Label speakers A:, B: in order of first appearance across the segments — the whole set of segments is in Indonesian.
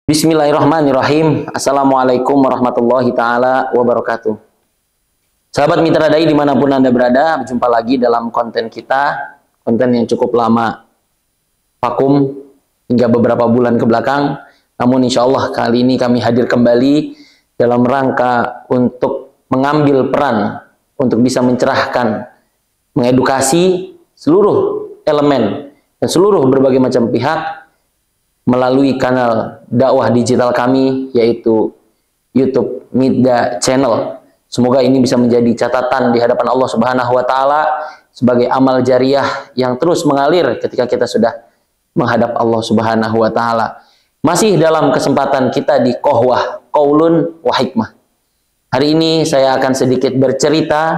A: Bismillahirrahmanirrahim. Assalamualaikum warahmatullahi ta'ala wabarakatuh. Sahabat Mitra Dai dimanapun Anda berada, berjumpa lagi dalam konten kita, konten yang cukup lama vakum hingga beberapa bulan ke belakang. Namun insya Allah kali ini kami hadir kembali dalam rangka untuk mengambil peran untuk bisa mencerahkan, mengedukasi seluruh elemen dan seluruh berbagai macam pihak melalui kanal dakwah digital kami, yaitu YouTube Midda Channel. Semoga ini bisa menjadi catatan di hadapan Allah Subhanahu wa Ta'ala sebagai amal jariah yang terus mengalir ketika kita sudah menghadap Allah Subhanahu wa Ta'ala. Masih dalam kesempatan kita di Qohwah Qaulun wa Hikmah. Hari ini saya akan sedikit bercerita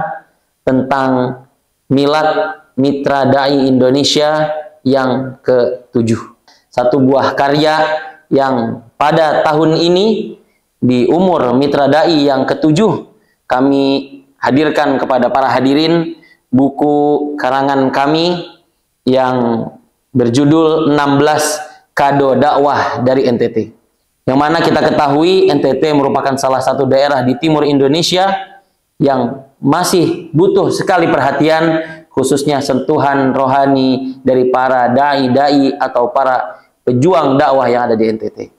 A: tentang Milad Mitra Dai Indonesia yang ke-7. Satu buah karya yang pada tahun ini di umur Mitra Dai yang ke-7 kami hadirkan kepada para hadirin buku karangan kami yang berjudul 16 Kado Dakwah dari NTT. Yang mana kita ketahui NTT merupakan salah satu daerah di timur Indonesia yang masih butuh sekali perhatian, khususnya sentuhan rohani dari para dai-dai atau para pejuang dakwah yang ada di NTT.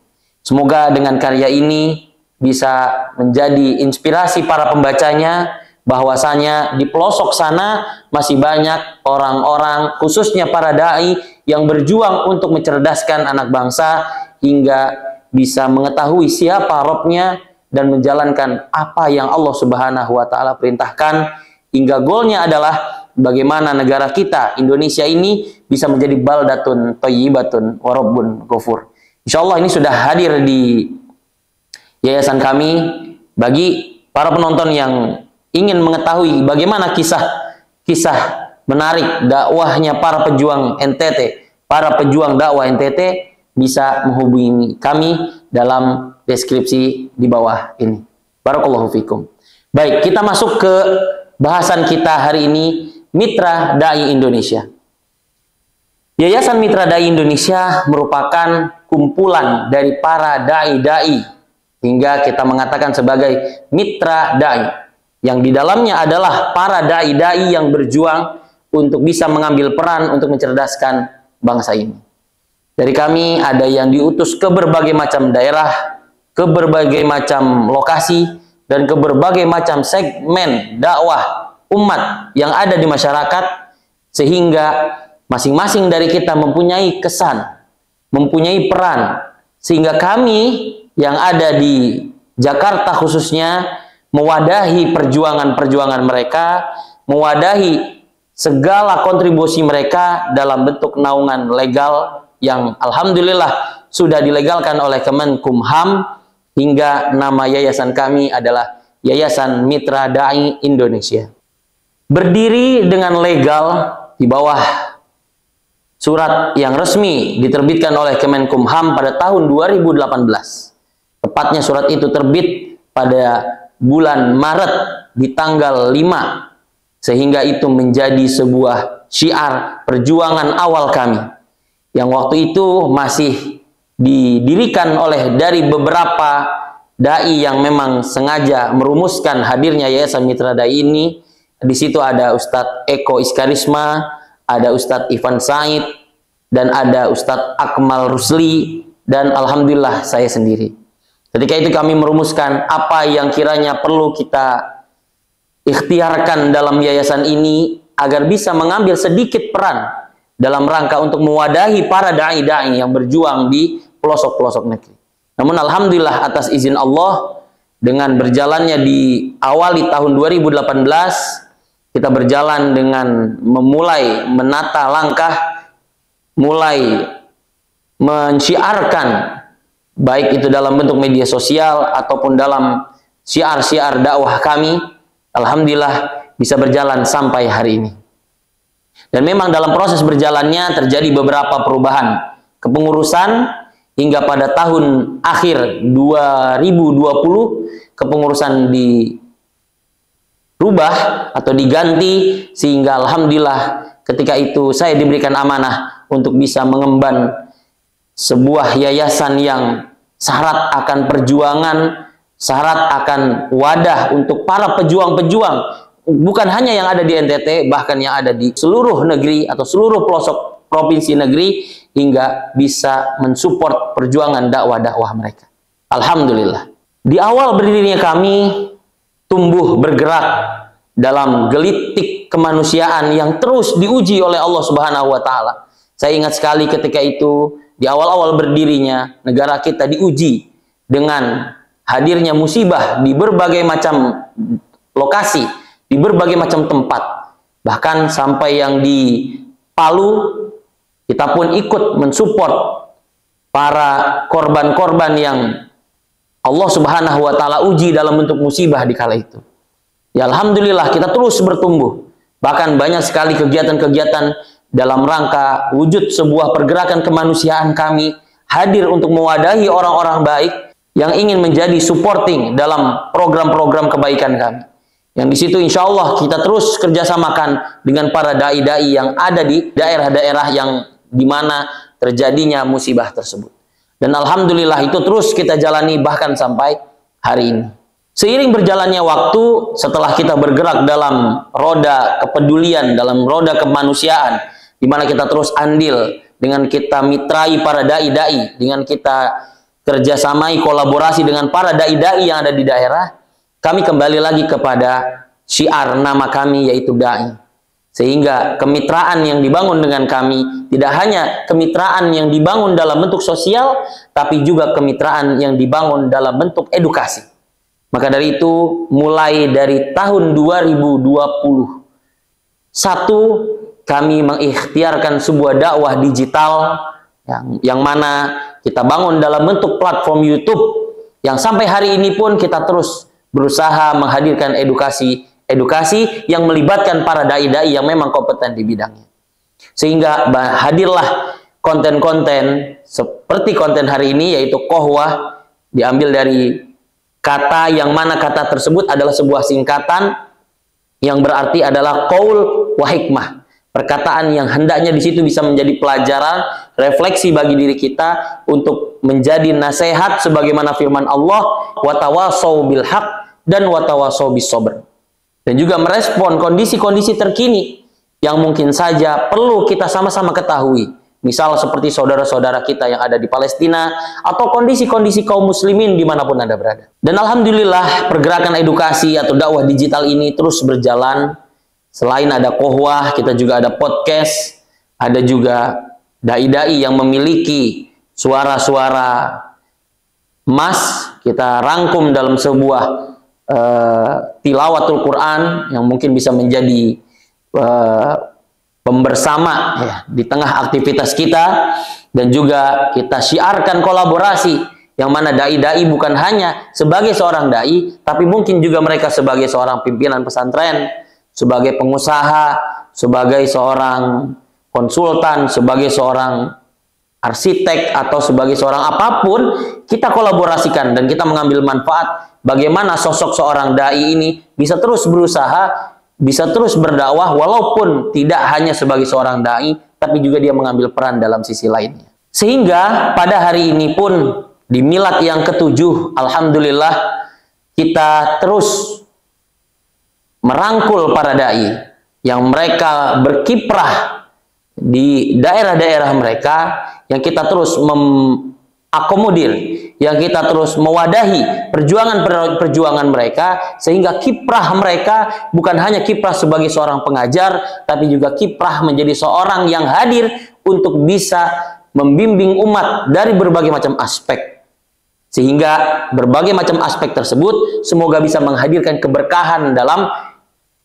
A: Semoga dengan karya ini bisa menjadi inspirasi para pembacanya, bahwasanya di pelosok sana masih banyak orang-orang, khususnya para dai yang berjuang untuk mencerdaskan anak bangsa hingga bisa mengetahui siapa Robnya dan menjalankan apa yang Allah Subhanahu wa Ta'ala perintahkan, hingga goalnya adalah bagaimana negara kita, Indonesia ini, bisa menjadi baldatun thayyibatun wa rabbun ghafur. Insyaallah ini sudah hadir di yayasan kami. Bagi para penonton yang ingin mengetahui bagaimana kisah menarik dakwahnya para pejuang NTT, para pejuang dakwah NTT, bisa menghubungi kami dalam deskripsi di bawah ini. Barakallahu fikum. Baik, kita masuk ke bahasan kita hari ini, Mitra Dai Indonesia. Yayasan Mitra Dai Indonesia merupakan kumpulan dari para dai-dai, hingga kita mengatakan sebagai Mitra Dai, yang di dalamnya adalah para dai-dai yang berjuang untuk bisa mengambil peran untuk mencerdaskan bangsa ini. Dari kami ada yang diutus ke berbagai macam daerah, ke berbagai macam lokasi, dan ke berbagai macam segmen dakwah umat yang ada di masyarakat, sehingga masing-masing dari kita mempunyai kesan, mempunyai peran, sehingga kami yang ada di Jakarta khususnya mewadahi perjuangan-perjuangan mereka, mewadahi segala kontribusi mereka dalam bentuk naungan legal yang alhamdulillah sudah dilegalkan oleh Kemenkumham, hingga nama yayasan kami adalah Yayasan Mitra Dai Indonesia. Berdiri dengan legal di bawah surat yang resmi diterbitkan oleh Kemenkumham pada tahun 2018. Tepatnya surat itu terbit pada bulan Maret di tanggal 5, sehingga itu menjadi sebuah syiar perjuangan awal kami, yang waktu itu masih didirikan oleh dari beberapa dai yang memang sengaja merumuskan hadirnya Yayasan Mitra Dai ini. Di situ ada Ustadz Eko Iskarisma, ada Ustadz Ivan Said, dan ada Ustadz Akmal Rusli, dan alhamdulillah saya sendiri. Ketika itu kami merumuskan apa yang kiranya perlu kita ikhtiarkan dalam yayasan ini agar bisa mengambil sedikit peran dalam rangka untuk mewadahi para dai-dai yang berjuang di pelosok-pelosok negeri. Namun alhamdulillah atas izin Allah, dengan berjalannya di awali tahun 2018, kita berjalan dengan memulai menata langkah, mulai mensyiarkan, baik itu dalam bentuk media sosial ataupun dalam syiar-syiar dakwah kami. Alhamdulillah bisa berjalan sampai hari ini. Dan memang dalam proses berjalannya terjadi beberapa perubahan kepengurusan, hingga pada tahun akhir 2020 kepengurusan dirubah atau diganti, sehingga alhamdulillah ketika itu saya diberikan amanah untuk bisa mengemban sebuah yayasan yang syarat akan perjuangan, syarat akan wadah untuk para pejuang-pejuang, bukan hanya yang ada di NTT, bahkan yang ada di seluruh negeri atau seluruh pelosok provinsi negeri, hingga bisa mensupport perjuangan dakwah-dakwah mereka. Alhamdulillah. Di awal berdirinya kami, tumbuh bergerak dalam gelitik kemanusiaan yang terus diuji oleh Allah Subhanahu wa Ta'ala. Saya ingat sekali ketika itu, di awal-awal berdirinya, negara kita diuji dengan hadirnya musibah di berbagai macam lokasi, di berbagai macam tempat. Bahkan sampai yang di Palu, kita pun ikut mensupport para korban-korban yang Allah Subhanahu wa Ta'ala uji dalam bentuk musibah di kala itu. Ya alhamdulillah kita terus bertumbuh. Bahkan banyak sekali kegiatan-kegiatan dalam rangka wujud sebuah pergerakan kemanusiaan kami hadir untuk mewadahi orang-orang baik yang ingin menjadi supporting dalam program-program kebaikan kami. Yang di situ insya Allah kita terus kerjasamakan dengan para dai-dai yang ada di daerah-daerah yang dimana terjadinya musibah tersebut. Dan alhamdulillah itu terus kita jalani bahkan sampai hari ini. Seiring berjalannya waktu, setelah kita bergerak dalam roda kepedulian, dalam roda kemanusiaan, di mana kita terus andil dengan kita mitrai para dai-dai, dengan kita kerjasamai kolaborasi dengan para dai-dai yang ada di daerah, kami kembali lagi kepada syiar nama kami yaitu dai. Sehingga kemitraan yang dibangun dengan kami tidak hanya kemitraan yang dibangun dalam bentuk sosial, tapi juga kemitraan yang dibangun dalam bentuk edukasi. Maka dari itu, mulai dari tahun 2021, kami mengikhtiarkan sebuah dakwah digital yang mana kita bangun dalam bentuk platform YouTube, yang sampai hari ini pun kita terus berusaha menghadirkan edukasi yang melibatkan para dai-dai yang memang kompeten di bidangnya. Sehingga hadirlah konten-konten seperti konten hari ini, yaitu kohwah, diambil dari kata yang mana kata tersebut adalah sebuah singkatan yang berarti adalah qaul wa hikmah. Perkataan yang hendaknya di situ bisa menjadi pelajaran, refleksi bagi diri kita untuk menjadi nasihat sebagaimana firman Allah, wa tawasau bil haq dan wa tawasau bis sabr. Dan juga merespon kondisi-kondisi terkini yang mungkin saja perlu kita sama-sama ketahui. Misal seperti saudara-saudara kita yang ada di Palestina atau kondisi-kondisi kaum muslimin dimanapun Anda berada. Dan alhamdulillah pergerakan edukasi atau dakwah digital ini terus berjalan. Selain ada kohwah, kita juga ada podcast, ada juga dai-dai yang memiliki suara-suara emas, kita rangkum dalam sebuah tilawatul Quran yang mungkin bisa menjadi pembersama ya, di tengah aktivitas kita. Dan juga kita syiarkan kolaborasi yang mana dai-dai bukan hanya sebagai seorang dai, tapi mungkin juga mereka sebagai seorang pimpinan pesantren, sebagai pengusaha, sebagai seorang konsultan, sebagai seorang arsitek, atau sebagai seorang apapun, kita kolaborasikan dan kita mengambil manfaat bagaimana sosok seorang dai ini bisa terus berusaha, bisa terus berdakwah walaupun tidak hanya sebagai seorang dai, tapi juga dia mengambil peran dalam sisi lainnya. Sehingga pada hari ini pun di milad yang ke-7, alhamdulillah kita terus merangkul para dai yang mereka berkiprah di daerah-daerah mereka, yang kita terus mengakomodir, yang kita terus mewadahi perjuangan mereka, sehingga kiprah mereka bukan hanya kiprah sebagai seorang pengajar, tapi juga kiprah menjadi seorang yang hadir untuk bisa membimbing umat dari berbagai macam aspek. Sehingga berbagai macam aspek tersebut semoga bisa menghadirkan keberkahan dalam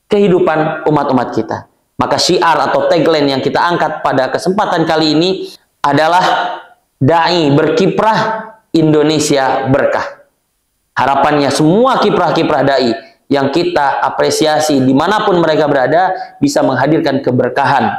A: kehidupan umat-umat kita. Maka syiar atau tagline yang kita angkat pada kesempatan kali ini adalah dai berkiprah, Indonesia berkah. Harapannya semua kiprah-kiprah dai yang kita apresiasi dimanapun mereka berada bisa menghadirkan keberkahan,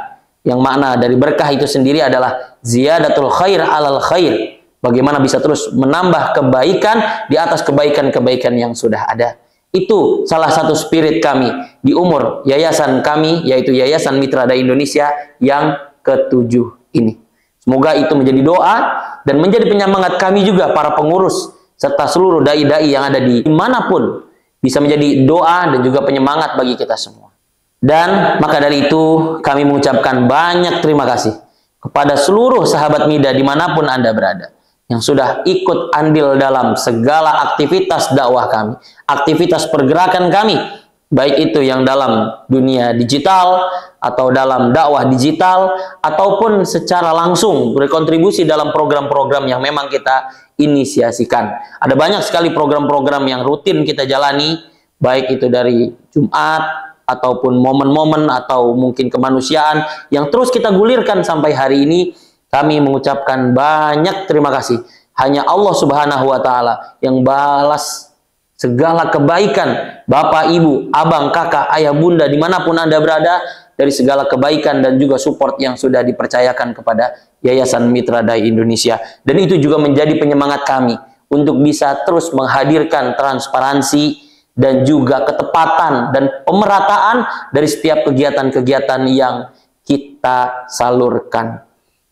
A: yang makna dari berkah itu sendiri adalah ziyadatul khair alal khair, bagaimana bisa terus menambah kebaikan di atas kebaikan-kebaikan yang sudah ada. Itu salah satu spirit kami di umur yayasan kami, yaitu Yayasan Mitra Dai Indonesia yang ke-7 ini. Semoga itu menjadi doa dan menjadi penyemangat kami juga para pengurus serta seluruh dai-dai yang ada di manapun, bisa menjadi doa dan juga penyemangat bagi kita semua. Dan maka dari itu kami mengucapkan banyak terima kasih kepada seluruh sahabat Mida dimanapun Anda berada, yang sudah ikut andil dalam segala aktivitas dakwah kami, aktivitas pergerakan kami, baik itu yang dalam dunia digital atau dalam dakwah digital, ataupun secara langsung berkontribusi dalam program-program yang memang kita inisiasikan. Ada banyak sekali program-program yang rutin kita jalani, baik itu dari Jumat ataupun momen-momen atau mungkin kemanusiaan yang terus kita gulirkan sampai hari ini. Kami mengucapkan banyak terima kasih. Hanya Allah Subhanahu wa Ta'ala yang balas segala kebaikan Bapak, Ibu, Abang, Kakak, Ayah, Bunda dimanapun Anda berada, dari segala kebaikan dan juga support yang sudah dipercayakan kepada Yayasan Mitra Dai Indonesia. Dan itu juga menjadi penyemangat kami untuk bisa terus menghadirkan transparansi dan juga ketepatan dan pemerataan dari setiap kegiatan-kegiatan yang kita salurkan.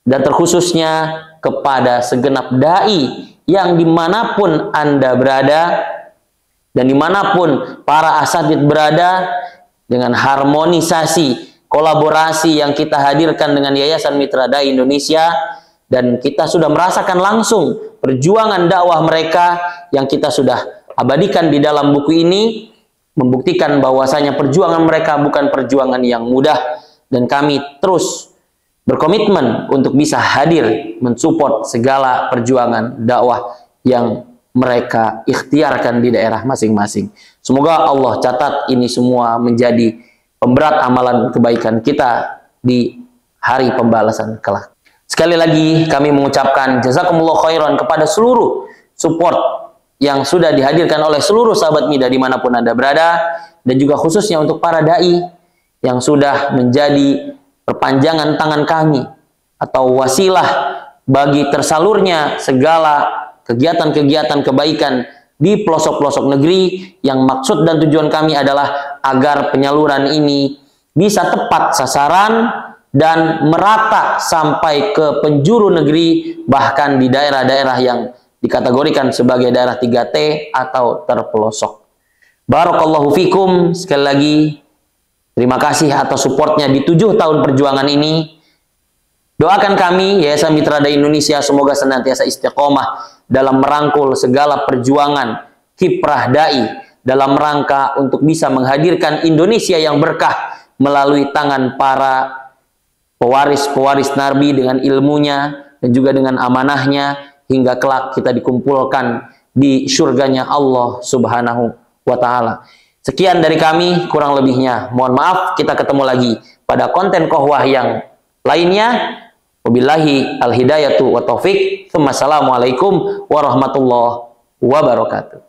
A: Dan terkhususnya kepada segenap dai yang dimanapun Anda berada dan dimanapun para asatidz berada, dengan harmonisasi, kolaborasi yang kita hadirkan dengan Yayasan Mitra Dai Indonesia, dan kita sudah merasakan langsung perjuangan dakwah mereka yang kita sudah abadikan di dalam buku ini, membuktikan bahwasanya perjuangan mereka bukan perjuangan yang mudah, dan kami terus berkomitmen untuk bisa hadir mensupport segala perjuangan dakwah yang mereka ikhtiarkan di daerah masing-masing. Semoga Allah catat ini semua menjadi pemberat amalan kebaikan kita di hari pembalasan kelak. Sekali lagi kami mengucapkan jazakumullah khairan kepada seluruh support yang sudah dihadirkan oleh seluruh sahabat Mida dimanapun Anda berada, dan juga khususnya untuk para dai yang sudah menjadi perpanjangan tangan kami atau wasilah bagi tersalurnya segala kegiatan-kegiatan kebaikan di pelosok-pelosok negeri, yang maksud dan tujuan kami adalah agar penyaluran ini bisa tepat sasaran dan merata sampai ke penjuru negeri, bahkan di daerah-daerah yang dikategorikan sebagai daerah 3T atau terpelosok. Barakallahu fikum. Sekali lagi terima kasih atas supportnya di 7 tahun perjuangan ini. Doakan kami Yayasan Mitra Dai Indonesia semoga senantiasa istiqomah dalam merangkul segala perjuangan kiprah dai dalam rangka untuk bisa menghadirkan Indonesia yang berkah melalui tangan para pewaris-pewaris Nabi dengan ilmunya dan juga dengan amanahnya, hingga kelak kita dikumpulkan di surganya Allah Subhanahu wa Ta'ala. Sekian dari kami, kurang lebihnya mohon maaf. Kita ketemu lagi pada konten kohwah yang lainnya. Wabillahi al-hidayatu wa taufiq. Wassalamualaikum warahmatullahi wabarakatuh.